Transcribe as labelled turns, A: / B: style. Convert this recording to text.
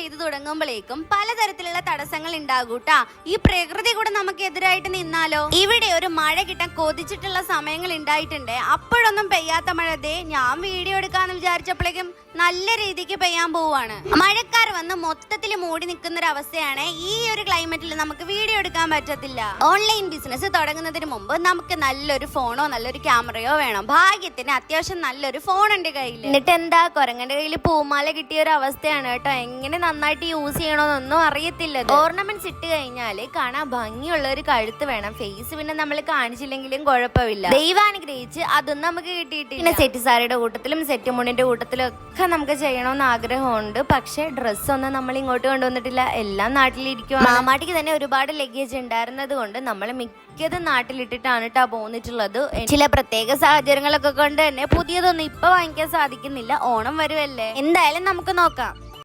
A: ചെയ്തു തുടങ്ങുമ്പോഴേക്കും പലതരത്തിലുള്ള തടസ്സങ്ങൾ ഉണ്ടാകൂട്ടാ. ഈ പ്രകൃതി കൂടെ നമുക്ക് എതിരായിട്ട് നിന്നാലോ? ഇവിടെ ഒരു മഴ കിട്ടാൻ കൊതിച്ചിട്ടുള്ള സമയങ്ങൾ ഉണ്ടായിട്ടുണ്ട്. അപ്പോഴൊന്നും പെയ്യാത്ത മഴ ഞാൻ വീഡിയോ എടുക്കാന്ന് വിചാരിച്ചപ്പോഴേക്കും നല്ല രീതിക്ക് പെയ്യാൻ പോവാണ്. മഴക്കാർ വന്ന് മൊത്തത്തിൽ മൂടി നിൽക്കുന്ന ഒരു അവസ്ഥയാണ്. ഈ ഒരു ക്ലൈമറ്റിൽ നമുക്ക് വീഡിയോ എടുക്കാൻ പറ്റത്തില്ല. ഓൺലൈൻ ബിസിനസ് തുടങ്ങുന്നതിന് മുമ്പ് നമുക്ക് നല്ലൊരു ഫോണോ നല്ലൊരു ക്യാമറയോ വേണം. ഭാഗ്യത്തിന് അത്യാവശ്യം നല്ലൊരു ഫോൺ ഉണ്ട് കയ്യിൽ. എന്നിട്ട് എന്താ കൊരങ്ങന്റെ കയ്യിൽ പൂമാല കിട്ടിയ ഒരു അവസ്ഥയാണ് കേട്ടോ. എങ്ങനെ നന്നായിട്ട് യൂസ് ചെയ്യണമെന്നൊന്നും അറിയത്തില്ല. ഓർണമെന്റ്സ് ഇട്ട് കഴിഞ്ഞാല് കാണാൻ ഭംഗിയുള്ള ഒരു കഴുത്ത് വേണം. ഫേസ് പിന്നെ നമ്മൾ കാണിച്ചില്ലെങ്കിലും കുഴപ്പമില്ല. ദൈവാനുഗ്രഹിച്ച് അതൊന്നും നമുക്ക് കിട്ടിയിട്ടില്ല. പിന്നെ സെറ്റ് സാരിയുടെ കൂട്ടത്തിലും സെറ്റ് മുണിന്റെ കൂട്ടത്തിലും ഒക്കെ നമുക്ക് ചെയ്യണമെന്ന് ആഗ്രഹമുണ്ട്. പക്ഷെ ഡ്രസ്സൊന്നും നമ്മൾ ഇങ്ങോട്ട് കൊണ്ടുവന്നിട്ടില്ല. എല്ലാം നാട്ടിലിരിക്കും. മാമാട്ടിക്ക് തന്നെ ഒരുപാട് ലഗേജ് ഉണ്ടായിരുന്നത് കൊണ്ട് നമ്മൾ മിക്കതും നാട്ടിലിട്ടിട്ടാണ് കേട്ടോ പോന്നിട്ടുള്ളത്. ചില പ്രത്യേക സാഹചര്യങ്ങളൊക്കെ കൊണ്ട് തന്നെ പുതിയതൊന്നും ഇപ്പൊ വാങ്ങിക്കാൻ സാധിക്കുന്നില്ല. ഓണം വരുമല്ലേ, എന്തായാലും നമുക്ക് നോക്കാം.